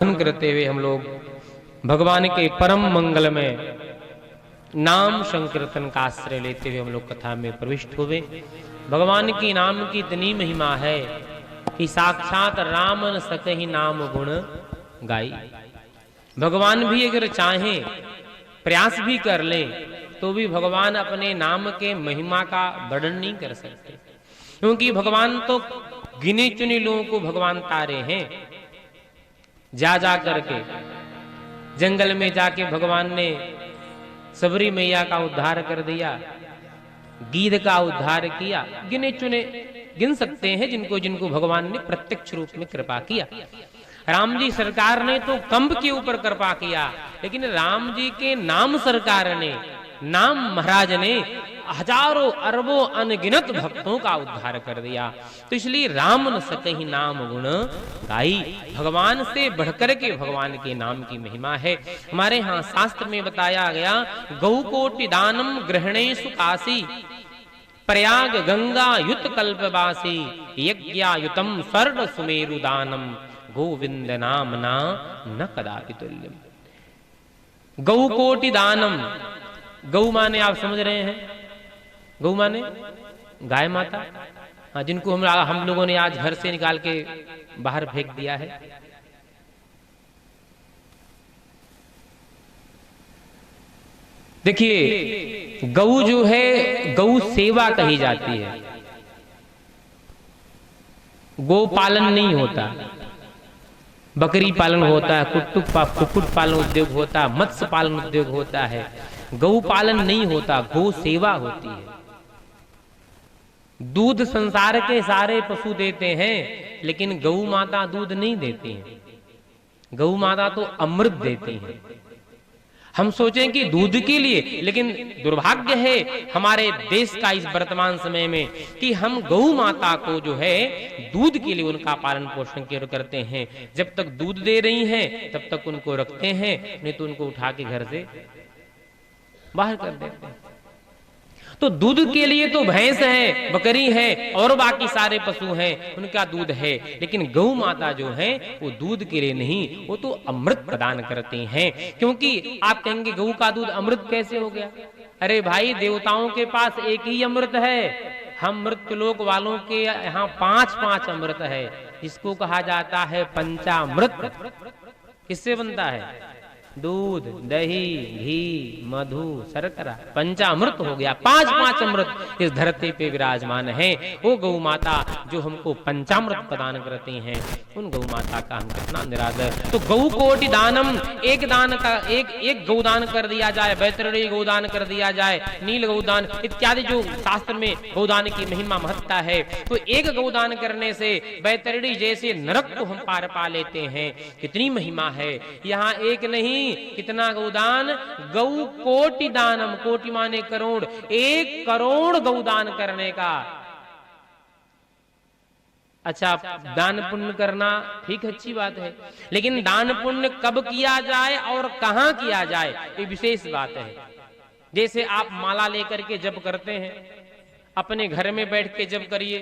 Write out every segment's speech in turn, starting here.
करते हुए हम लोग भगवान के परम मंगल में नाम संकीर्तन का आश्रय लेते हुए हम लोग कथा में प्रविष्ट हुए। भगवान की नाम की इतनी महिमा है कि साक्षात राम न सकहि नाम गुण गाई। भगवान भी अगर चाहें प्रयास भी कर लें तो भी भगवान अपने नाम के महिमा का वर्णन नहीं कर सकते, क्योंकि भगवान तो गिने चुने लोगों को भगवान तारे हैं। जा करके जंगल में जाके भगवान ने सबरी मैया का उद्धार कर दिया, गीध का उद्धार किया। गिने चुने गिन सकते हैं जिनको जिनको भगवान ने प्रत्यक्ष रूप में कृपा किया। राम जी सरकार ने तो कंब के ऊपर कृपा किया, लेकिन राम जी के नाम सरकार ने, नाम महाराज ने हजारों अरबों अनगिनत भक्तों का उद्धार कर दिया। तो इसलिए राम न सकहि नाम गुण गाई। भगवान से बढ़कर के भगवान के नाम की महिमा है। हमारे यहाँ शास्त्र में बताया गया, गौ कोटि दानम ग्रहणेषु काशी प्रयाग गंगा युत कल्पवासी यज्ञायुतम स्वर्ण सुमेरु दानम गोविंद नामना न कदापि तुल्यम। गौ कोटि दानम, गौ माने आप समझ रहे हैं, गौ माने गाय माता, हाँ, जिनको हम लोगों ने आज घर से निकाल के बाहर फेंक दिया है। देखिए गौ जो है, गौ सेवा कही जाती है, गो पालन नहीं होता। बकरी पालन होता है, कुक्कुट पालन उद्योग होता है, मत्स्य पालन उद्योग होता है, गौ पालन नहीं होता, गौ सेवा होती है। दूध संसार के सारे पशु देते हैं, लेकिन गौ माता दूध नहीं देती हैं। गौ माता तो अमृत देती हैं। हम सोचें कि दूध के लिए, लेकिन दुर्भाग्य है हमारे देश का इस वर्तमान समय में कि हम गौ माता को जो है दूध के लिए उनका पालन पोषण करते हैं। जब तक दूध दे रही हैं तब तक उनको रखते हैं, नहीं तो उनको उठा के घर से बाहर कर देते हैं। तो दूध के लिए तो भैंस है, बकरी है और बाकी सारे पशु हैं, उनका दूध है, लेकिन गौ माता जो है वो दूध के लिए नहीं, वो तो अमृत प्रदान करती हैं। क्योंकि आप कहेंगे गौ का दूध अमृत कैसे हो गया? अरे भाई, देवताओं के पास एक ही अमृत है, हम मृत्युलोक वालों के यहाँ 5-5 अमृत है, जिसको कहा जाता है पंचामृत। किससे बनता है? दूध, दही, घी, मधु, शर्करा, पंचामृत हो गया। 5-5 अमृत इस धरती पे विराजमान है। वो गौ माता जो हमको पंचामृत प्रदान करती हैं, उन गौ माता का हम कितना निरादर। तो गौ कोटि दानम, एक दान का एक गौदान कर दिया जाए, वैतरणी गौदान कर दिया जाए, नील गौदान इत्यादि जो शास्त्र में गौदान की महिमा महत्ता है, तो एक गौदान करने से वैतरणी जैसे नरक को हम पार पा लेते हैं। कितनी महिमा है। यहाँ एक नहीं, कितना गौदान, गौ कोटि दानम, कोटि माने करोड़, 1 करोड़ गौदान करने का। अच्छा, दान पुण्य करना ठीक, अच्छी बात है, लेकिन दान पुण्य कब किया जाए और कहां किया जाए, ये विशेष बात है। जैसे आप माला लेकर के जप करते हैं, अपने घर में बैठ के जप करिए,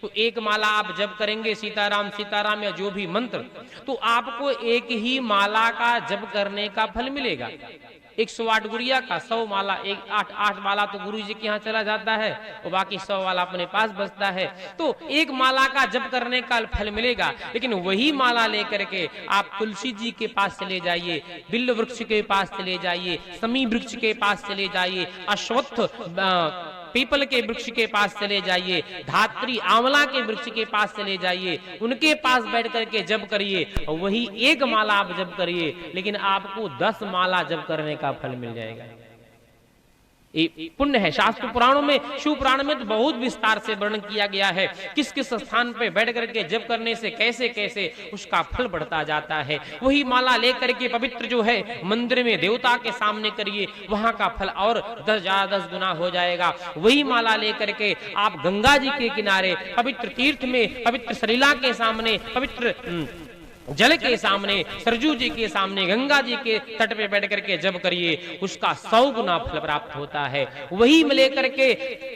तो एक माला आप जप करेंगे सीताराम सीताराम या जो भी मंत्र, तो आपको एक ही माला का जप करने का फल मिलेगा। 108 गुड़िया का 100 माला, 8 माला तो गुरु जी के यहाँ चला जाता है और बाकी 100 वाला अपने पास बचता है, तो एक माला का जप करने का फल मिलेगा। लेकिन वही माला लेकर के आप तुलसी जी के पास चले जाइए, बिल्व वृक्ष के पास चले जाइए, समी वृक्ष के पास चले जाइए, अश्वत्थ पीपल के वृक्ष के पास चले जाइए, धात्री आंवला के वृक्ष के पास चले जाइए, उनके पास बैठ करके जप करिए, और वही एक माला आप जप करिए, लेकिन आपको 10 माला जप करने का फल मिल जाएगा। ये पुण्य है। शास्त्र पुराणों में, शिव पुराण में तो बहुत विस्तार से वर्णन किया गया है, किस किस स्थान पे बैठ करके जप करने से कैसे कैसे उसका फल बढ़ता जाता है। वही माला लेकर के पवित्र जो है मंदिर में देवता के सामने करिए, वहां का फल और 10 गुना हो जाएगा। वही माला लेकर के आप गंगा जी के किनारे पवित्र तीर्थ में, पवित्र सलीला के सामने, पवित्र जल के सामने, सरजू जी के सामने, गंगा जी के तट पे बैठ करके जब करिए उसका 100 गुना फल प्राप्त होता है। वही में लेकर के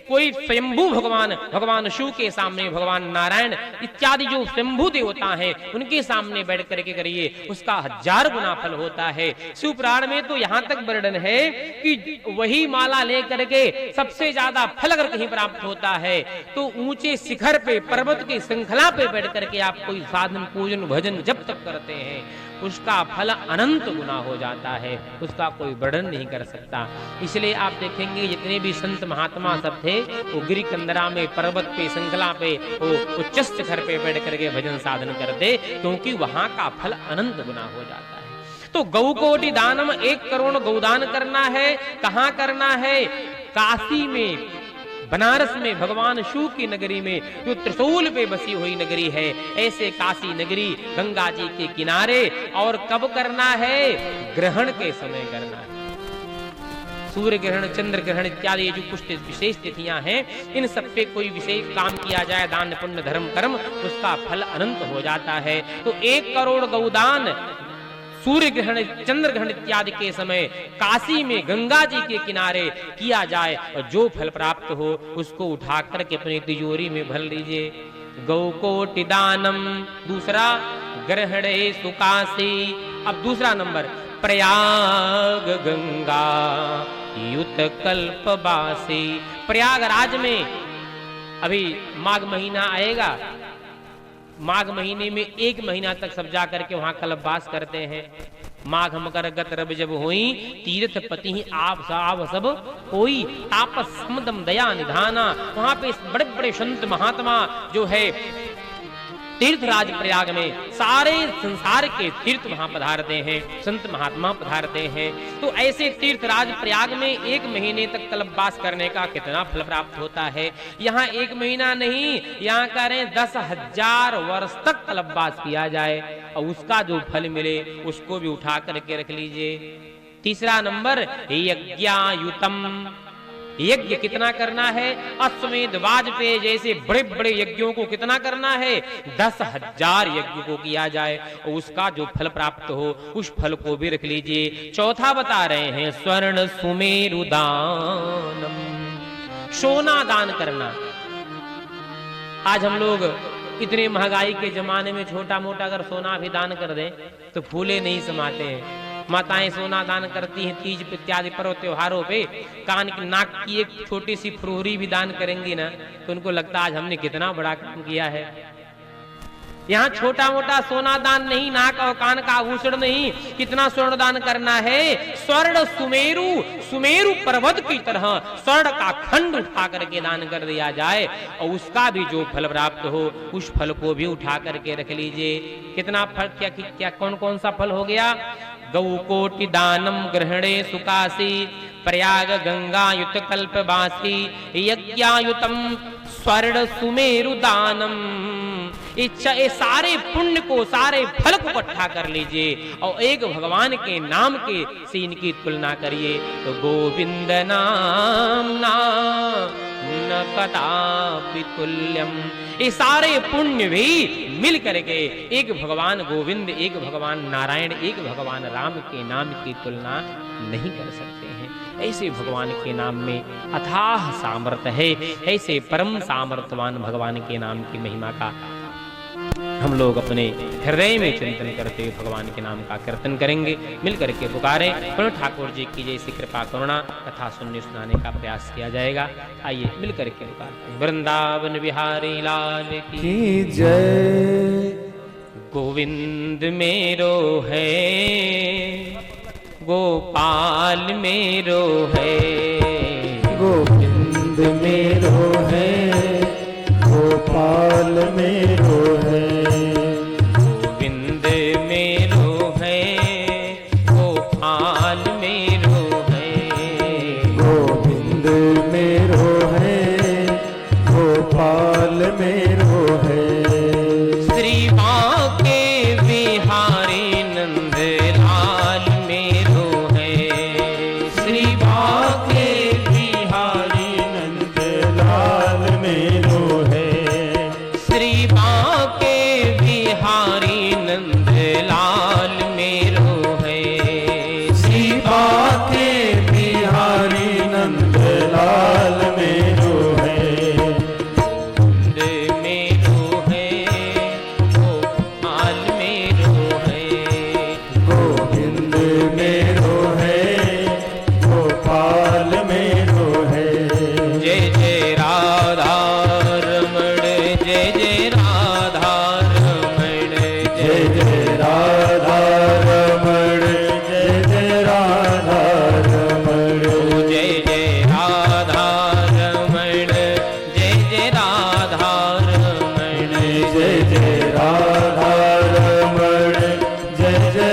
कोई स्वयंभू भगवान शिव के सामने, भगवान नारायण इत्यादि जो स्वयंभू देवता हैं उनके सामने बैठ करके करिए उसका 1000 गुना फल होता है। शिव पुराण में तो यहां तक वर्णन है कि वही माला लेकर के सबसे ज्यादा फल अगर कहीं प्राप्त होता है तो ऊंचे शिखर पे, पर्वत की श्रृंखला पे बैठ करके आप कोई साधन, पूजन, भजन जब तक करते हैं उसका फल अनंत गुना हो जाता है, उसका कोई वर्णन नहीं कर सकता। इसलिए आप देखेंगे जितने भी संत महात्मा सब थे वो गिरि कंदरा में, पर्वत पे, श्रृंखला पे, वो उच्च शिखर पे बैठ करके भजन साधन करते, क्योंकि वहां का फल अनंत गुना हो जाता है। तो गौ कोटि दानम, 1 करोड़ गौदान करना है। कहां करना है? काशी में, बनारस में, भगवान शिव की नगरी में, जो त्रिशूल पे बसी हुई नगरी है, ऐसे काशी नगरी गंगा जी के किनारे। और कब करना है? ग्रहण के समय करना है। सूर्य ग्रहण, चंद्र ग्रहण इत्यादि जो कुछ विशेष तिथियां हैं, इन सब पे कोई विशेष काम किया जाए, दान पुण्य धर्म कर्म, उसका फल अनंत हो जाता है। तो 1 करोड़ गौदान सूर्य ग्रहण, चंद्र ग्रहण इत्यादि के समय काशी में गंगा जी के किनारे किया जाए और जो फल प्राप्त हो उसको उठा करके अपनी तिजोरी में भर लीजिए। गौ कोटि दानम। दूसरा, ग्रहणे सुकाशी। अब दूसरा नंबर, प्रयाग गंगा युत कल्पवासी। प्रयागराज में अभी माघ महीना आएगा, माघ महीने में 1 महीना तक सब जा करके वहां कल्पवास करते हैं। माघ मकर गत रब जब हुई, तीर्थ पति आप सब कोई, तापस समदम दया निधाना। वहां पे बड़े बड़े संत महात्मा जो है तीर्थराज प्रयाग में, सारे संसार के तीर्थ वहां पधारते हैं, संत महात्मा पधारते हैं। तो ऐसे तीर्थराज प्रयाग में 1 महीने तक कल्पवास करने का कितना फल प्राप्त होता है। यहाँ 1 महीना नहीं, यहाँ करें 10,000 वर्ष तक कल्पवास किया जाए और उसका जो फल मिले उसको भी उठा करके रख लीजिए। तीसरा नंबर, यज्ञायुतम। यज्ञ कितना करना है? अश्वमेध वाजपेयी जैसे बड़े बड़े यज्ञों को कितना करना है? 10,000 यज्ञ को किया जाए और उसका जो फल प्राप्त हो उस फल को भी रख लीजिए। चौथा बता रहे हैं, स्वर्ण सुमेरु दानम। सोना दान करना। आज हम लोग इतने महंगाई के जमाने में छोटा मोटा अगर सोना भी दान कर दें तो फूले नहीं समाते हैं। माताएं सोना दान करती हैं तीज इत्यादि पर्व त्योहारों पे, कान की, नाक की एक छोटी सी फुरहुरी भी दान करेंगी ना तो उनको लगता आज हमने कितना बड़ा काम किया है। यहाँ छोटा मोटा सोना दान नहीं, नाक और कान का आभूषण नहीं, कितना स्वर्ण दान करना है? स्वर्ण सुमेरु, सुमेरु पर्वत की तरह स्वर्ण का खंड उठा करके दान कर दिया जाए और उसका भी जो फल प्राप्त हो उस फल को भी उठा करके रख लीजिए। कितना फल, क्या कौन कौन सा फल हो गया? गौ कोटि दानम ग्रहणे सुकाशी, प्रयाग गंगा युत कल्पवासी, यज्ञायुतम स्वर्ण सुमेरु दानम। इच्छा, ये सारे पुण्य को, सारे फल को इकट्ठा कर लीजिए और एक भगवान के नाम के से इनकी तुलना करिए। तो गोविंद नाम ना न कदापि तुल्यम। ये सारे पुण्य भी मिल करके एक भगवान गोविंद, एक भगवान नारायण, एक भगवान राम के नाम की तुलना नहीं कर सकते हैं। ऐसे भगवान के नाम में अथाह सामर्थ्य है। ऐसे परम सामर्थ्यवान भगवान के नाम की महिमा का हम लोग अपने हृदय में चिंतन करते हुए भगवान के नाम का कीर्तन करेंगे। मिलकर के पुकारें, पुनः ठाकुर जी की जैसी कृपा करुणा कथा सुनने सुनाने का प्रयास किया जाएगा। आइए मिलकर के पुकारते। वृंदावन बिहारी लाल की जय। गोविंद मेरो है, गोपाल मेरो है, गोविंद मेरो है, गोपाल मेरो है, गोविंद मेरो है, गोपाल मेरो है, गोविंद मेरो है, गोपाल मेरो है। श्री बांके बिहारी नंद लाल मेरो है, श्री बांके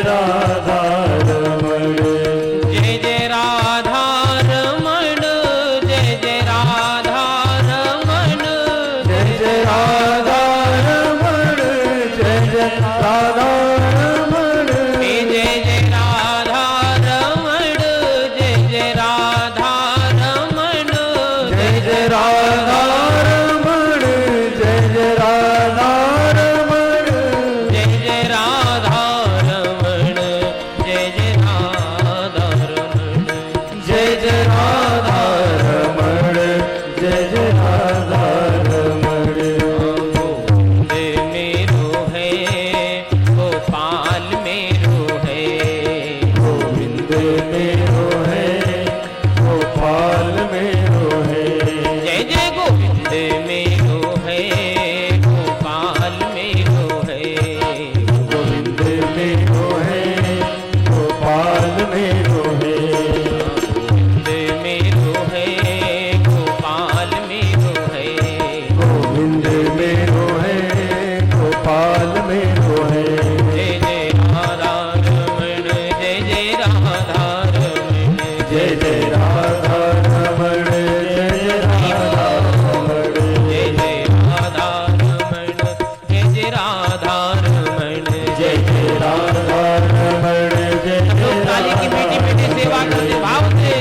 राधा रमण जय जय राधा रमण जय जय राधा रमण जय जय राधा रमण जय जय राधा रमण जय जय राधा रमण जय जय राधा रमण जय जय राधा रमण जय जय राधा रमण जय जय राधा रमण जय जय राधा रमण जय जय राधा रमण जय जय राधा रमण गोविंद मेरो है गोपाल मेरो है गोविंद मेरो है गोपाल मेरो है जय जय गोविंद मेरो है गोपाल मेरो है गोविंद मेरो है गोपाल मेरो है गोविंद मेरो है गोपाल मेरो है गोविंद मेरो है गोपाल मेरो है जय जय राधा रमण जय जय राधा रमण जय जय राधा रमण जय जय राधा रमण जय जय राधा रमण जय जय राधा रमण जय जय राधा रमण जय लोग काली की बेटी बेटी सेवा करते भाव से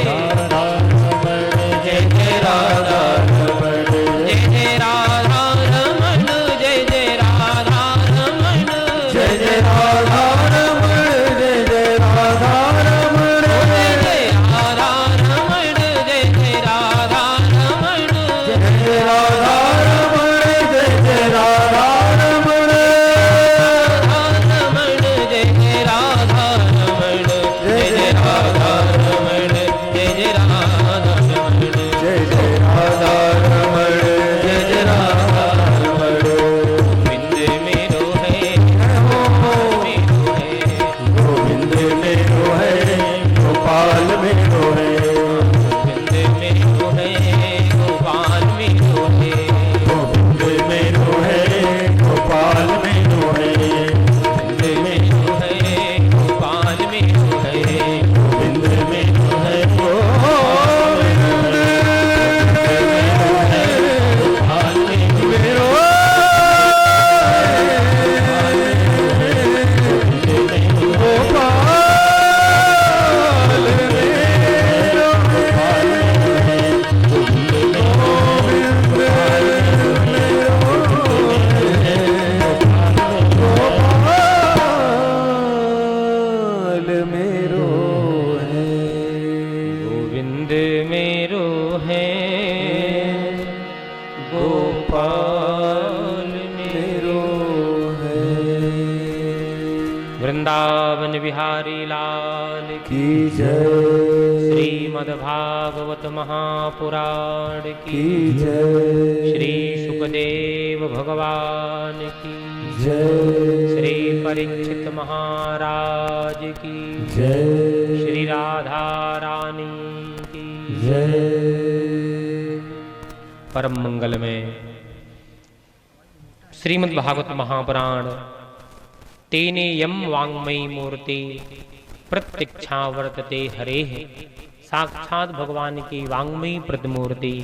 जय जय राधा रमण जय जय राधा रमण जय जय राधा रमण जय जय राधा रमण जय जय राधा रमण जय जय राधा रमण जय जय राधा रमण जय जय राधा रमण जय जय राधा रमण रमण जय जय राधा रमण जय जय राधा रमण जय जय राधा रमण जय जय राधा रमण जय जय राधा रमण गोविंद मेरो है मेरो है गोविंद मेरो है गोपाल मेरो है गोविंद मेरो है गोपाल मेरो है गोविंद मेरो है गोपाल मेरो है गोविंद मेरो है गोपाल मेरो है गोविंद मेरो है गोपाल मेरो गोपाल मेरो है गोविंद मेरो है गोपाल मेरो है वृंदावन बिहारी लाल की की जय श्रीमद्भागवत महापुराण की की जय श्री सुखदेव भगवान की जय श्री परीक्षित महाराज की जय श्री राधा रानी की जय परम मंगल में श्रीमद् भागवत महापुराण तेने यम वांग्मयी मूर्ति प्रत्यक्षा वर्तते हरे साक्षात भगवान की वांग्मयी प्रतिमूर्ति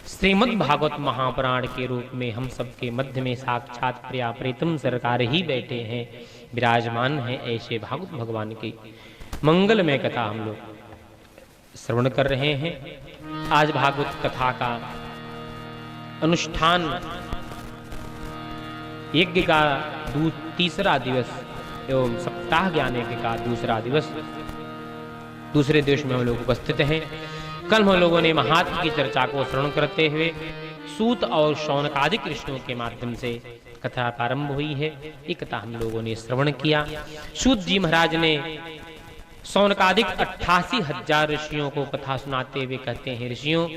श्रीमद् भागवत महापुराण के रूप में हम सबके मध्य में साक्षात प्रिया प्रीतम सरकार ही बैठे हैं, विराजमान हैं। ऐसे भागवत भगवान की मंगलमय कथा हम लोग श्रवण कर रहे हैं। आज भागवत कथा का अनुष्ठान यज्ञ का तीसरा दिवस एवं सप्ताह ज्ञान यज्ञ का दूसरा दिवस दूसरे देश में हम लोग उपस्थित हैं। कल हम लोगों ने महात्म की चर्चा को श्रवण करते हुए सूत और शौनकादि ऋषियों के माध्यम से कथा प्रारंभ हुई है। ये कथा हम लोगों ने श्रवण किया। सूत जी महाराज ने शौनकादिक 88,000 ऋषियों को कथा सुनाते हुए कहते हैं, ऋषियों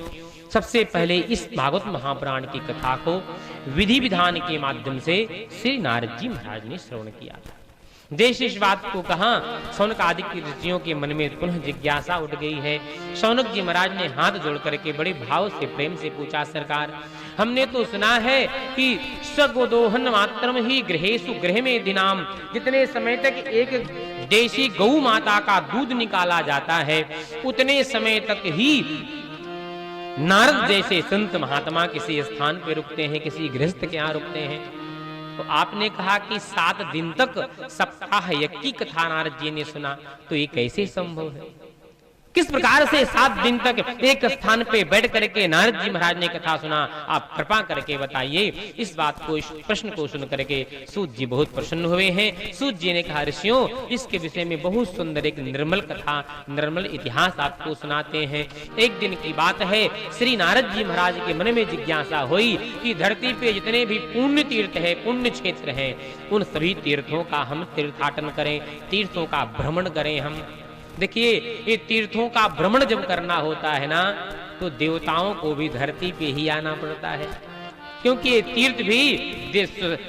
सबसे पहले इस भागवत महापुराण की कथा को विधि विधान के माध्यम से श्री नारद जी महाराज ने श्रवण किया था। देश इस बात को कहा, शौनक आदि की ऋषियों के मन में पुनः जिज्ञासा उठ गई है। शौनक जी महाराज ने हाथ जोड़ करके बड़े भाव से प्रेम से पूछा, सरकार हमने तो सुना है कि स्वगोदोहन मात्रम ही गृहेषु गृह में दिनाम, जितने समय तक एक देशी गौ माता का दूध निकाला जाता है उतने समय तक ही नारद जैसे संत महात्मा किसी स्थान पे रुकते हैं, किसी गृहस्थ के यहाँ रुकते हैं। तो आपने कहा कि 7 दिन तक सप्ताह यज्ञ की कथा नारद जी ने सुना, तो ये कैसे संभव है? किस प्रकार से 7 दिन तक एक स्थान पे बैठ करके नारद जी महाराज ने कथा सुना? आप कृपा करके बताइए। इस बात को, इस प्रश्न को सुन करके सूत जी बहुत प्रसन्न हुए हैं। सूत जी ने कहा, ऋषियों इसके विषय में बहुत सुंदर एक निर्मल कथा, निर्मल इतिहास आपको सुनाते हैं। एक दिन की बात है, श्री नारद जी महाराज के मन में जिज्ञासा हुई कि धरती पे जितने भी पुण्य तीर्थ है, पुण्य क्षेत्र है, उन सभी तीर्थों का हम तीर्थाटन करें, तीर्थों का भ्रमण करें। हम देखिए, ये तीर्थों का भ्रमण जब करना होता है ना, तो देवताओं को भी धरती पे ही आना पड़ता है, क्योंकि ये तीर्थ भी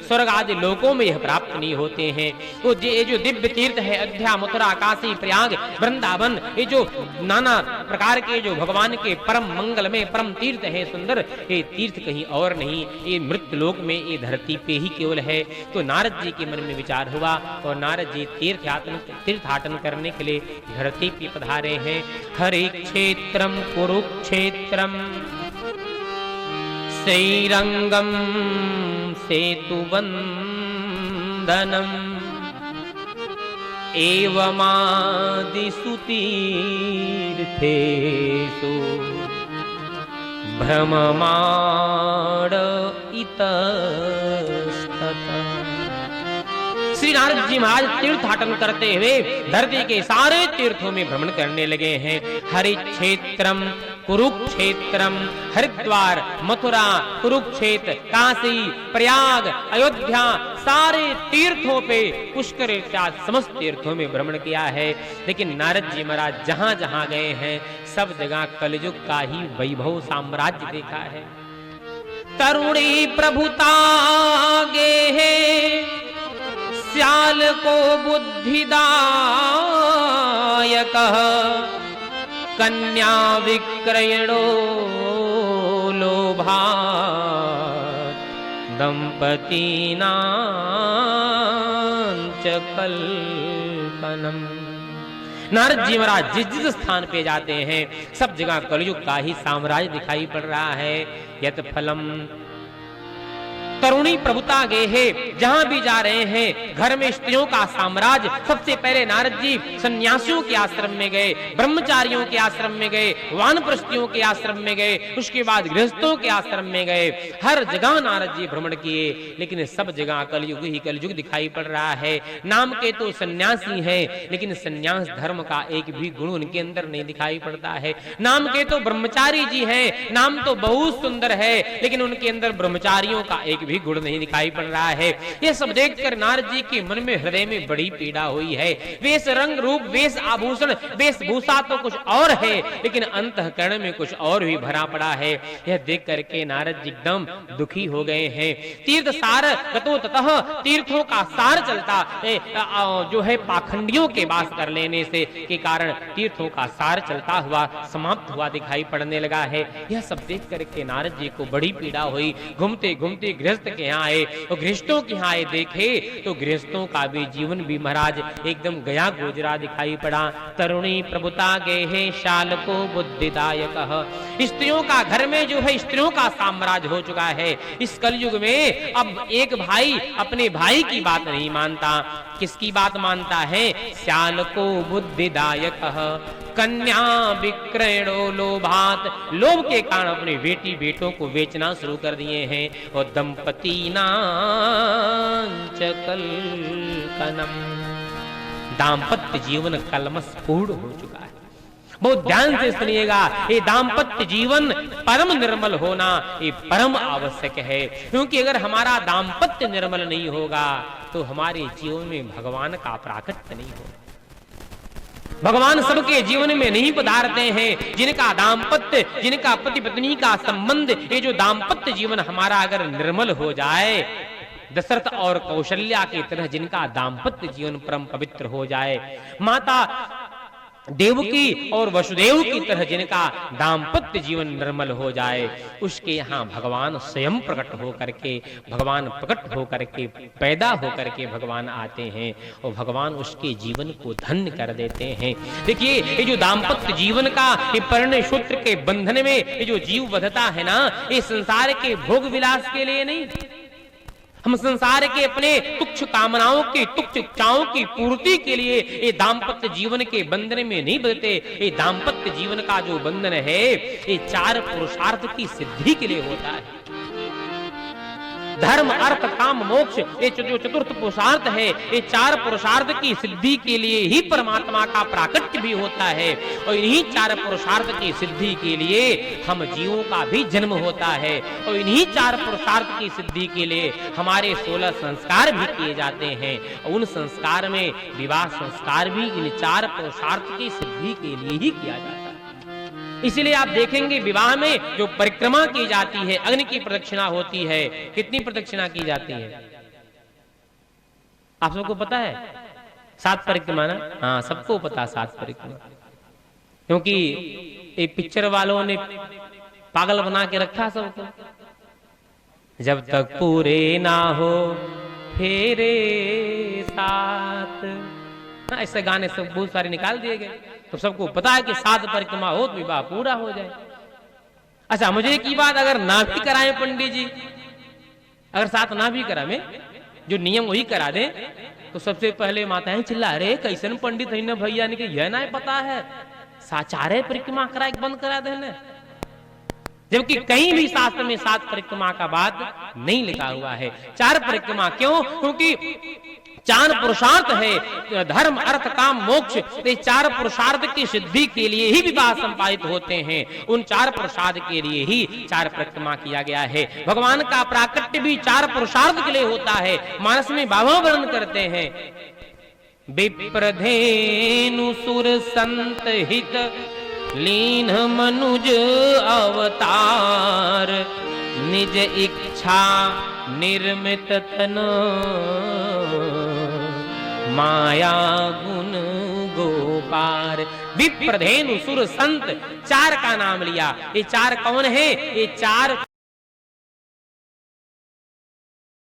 स्वर्ग आदि लोकों में यह प्राप्त नहीं होते हैं। तो ये जो दिव्य तीर्थ है, अयोध्या, मथुरा, काशी, प्रयाग, वृंदावन, ये जो नाना प्रकार के जो भगवान के परम मंगल में परम तीर्थ है सुंदर, ये तीर्थ कहीं और नहीं, ये मृत लोक में, ये धरती पे ही केवल है। तो नारद जी के मन में विचार हुआ और नारद जी तीर्थाटन करने के लिए धरती पे पधारे हैं। हरि क्षेत्रम कुरुक्षेत्रम श्रीरंगम सेतुबंधनम एवमादिषु तीर्थेषु भ्रममाण इतस्ततः। श्री नारद जी महाराज तीर्थाटन करते हुए धरती के सारे तीर्थों में भ्रमण करने लगे हैं। हरि क्षेत्रम कुरुक्षेत्रम, हरिद्वार, मथुरा, कुरुक्षेत्र, काशी, प्रयाग, अयोध्या, सारे तीर्थों पे, पुष्कर इत्यादि समस्त तीर्थों में भ्रमण किया है। लेकिन नारद जी महाराज जहां जहां गए हैं सब जगह कलयुग का ही वैभव साम्राज्य देखा है। तरुणी प्रभुता गे है, श्याल को बुद्धिदायक, कन्या विक्रयणो लोभा, दंपतीनां च कल्पनम। नारद जी महाराज जिस जिस स्थान पे जाते हैं सब जगह कलयुग का ही साम्राज्य दिखाई पड़ रहा है। यत फलम तरुणी प्रभुता गे है, जहां भी जा रहे हैं घर में स्त्रियों का साम्राज्य। सबसे पहले नारद जी सन्यासियों के आश्रम में गए, ब्रह्मचारियों के आश्रम में गए, वानप्रस्थियों के आश्रम में गए, उसके बाद गृहस्थों के आश्रम में गए। हर जगह नारद जी भ्रमण किए, लेकिन सब जगह कलयुग ही कलयुग दिखाई पड़ रहा है। नाम के तो सन्यासी हैं, लेकिन सन्यास धर्म का एक भी गुण उनके अंदर नहीं दिखाई पड़ता है। नाम के तो ब्रह्मचारी जी हैं, नाम तो बहुत सुंदर है, लेकिन उनके अंदर ब्रह्मचारियों का एक भी गुण नहीं दिखाई पड़ रहा है। यह सब देखकर नारद जी के मन में, हृदय में बड़ी पीड़ा हुई है। वेश रंग रूप, वेश आभूषण, वेशभूषा तो कुछ और है, लेकिन अंतःकरण में कुछ और भी भरा पड़ा है। यह देख करके नारद जी एकदम दुखी हो गए हैं। तीर्थ सार गतो ततः, तीर्थों का सार चलता जो है पाखंडियों के वास कर लेने से के कारण तीर्थों का सार चलता हुआ समाप्त हुआ दिखाई पड़ने लगा है। यह सब देख करके नारद जी को बड़ी पीड़ा हुई। घूमते घूमते गृहस्थ के यहाँ आए, तो गृहस्थों के यहाँ आए, देखे तो गृहस्थों का भी जीवन भी महाराज एकदम गया गुजरा दिखाई पड़ा। तरुणी प्रभुता गे है, शाल को बुद्धिदायक। स्त्रियों का घर में जो है स्त्रियों का साम्राज्य हो चुका है। इस कलयुग में अब एक भाई अपने भाई की बात नहीं मानता, किसकी बात मानता है? श्याल को बुद्धिदायक, कन्या विक्रयणो लोभात, लोभ के कारण अपने बेटी बेटों को बेचना शुरू कर दिए हैं। और दंपतीनां च कल्पनम, दाम्पत्य जीवन कलमशपूर्ण हो चुका है। बहुत ध्यान से सुनिएगा, ये दाम्पत्य जीवन परम निर्मल होना ये परम आवश्यक है। क्योंकि अगर हमारा दाम्पत्य निर्मल नहीं होगा तो हमारे जीवन में भगवान का प्राकट्य नहीं होगा। भगवान सबके जीवन में नहीं पधारते हैं। जिनका दाम्पत्य, जिनका पति पत्नी का संबंध, ये जो दाम्पत्य जीवन हमारा अगर निर्मल हो जाए दशरथ और कौशल्या की तरह जिनका दाम्पत्य जीवन परम पवित्र हो जाए, माता देवकी और वसुदेव की तरह जिनका दाम्पत्य जीवन निर्मल हो जाए, उसके यहाँ भगवान स्वयं प्रकट होकर के, भगवान प्रकट होकर के, पैदा होकर के भगवान आते हैं और भगवान उसके जीवन को धन्य कर देते हैं। देखिए, ये जो दाम्पत्य जीवन का ये परिणय सूत्र के बंधन में ये जो जीव बंधता है ना, ये संसार के भोग विलास के लिए नहीं, हम संसार के अपने तुच्छ कामनाओं की, तुच्छ इच्छाओं की पूर्ति के लिए ये दाम्पत्य जीवन के बंधन में नहीं बंधते। ये दाम्पत्य जीवन का जो बंधन है, ये 4 पुरुषार्थ की सिद्धि के लिए होता है। धर्म, अर्थ, काम, मोक्ष, ये जो चतुर्थ पुरुषार्थ है, ये 4 पुरुषार्थ की सिद्धि के लिए ही परमात्मा का प्राकट्य भी होता है और इन्हीं 4 पुरुषार्थ की सिद्धि के लिए हम जीवों का भी जन्म होता है और इन्हीं 4 पुरुषार्थ की सिद्धि के लिए हमारे 16 संस्कार भी किए जाते हैं और उन संस्कार में विवाह संस्कार भी इन 4 पुरुषार्थ की सिद्धि के लिए ही किया जाता है। इसलिए आप देखेंगे विवाह में जो परिक्रमा की जाती है, अग्नि की प्रदक्षिणा होती है, कितनी प्रदक्षिणा की जाती है आप सबको पता है? 7 परिक्रमा ना? हाँ, सबको पता 7 परिक्रमा, क्योंकि एक पिक्चर वालों ने पागल बना के रखा सबको। जब तक पूरे ना हो फेरे 7, ऐसे गाने सब बहुत सारे निकाल दिए गए, तो सबको पता है कि 7 परिक्रमा हो तो विवाह पूरा हो जाए। अच्छा, मुझे की बात, अगर ना भी कराएं पंडित जी, अगर 7 ना भी करावे, जो नियम वही करा दें, तो सबसे पहले माताएं चिल्ला रहे कैसन पंडित है ना भैया, ने यह ना पता है 4 परिक्रमा करा बंद करा देने, जबकि कहीं भी शास्त्र में 7 परिक्रमा का बात नहीं लिखा हुआ है। 4 परिक्रमा क्यों? क्योंकि 4 पुरुषार्थ है, धर्म, अर्थ, काम, मोक्ष, ये 4 पुरुषार्थ की सिद्धि के लिए ही विवाह संपादित होते हैं। उन 4 पुरुषार्थ के लिए ही 4 परिक्रमा किया गया है। भगवान का प्राकट्य भी 4 पुरुषार्थ के लिए होता है। मानस में बाबा वर्णन करते हैं, विप्रधेनु सुर संत हित लीन मनुज अवतार, निज इच्छा निर्मित तन माया गुण गोपार। विप्रधेनु सुर संत, 4 का नाम लिया। ये 4 कौन है? ये 4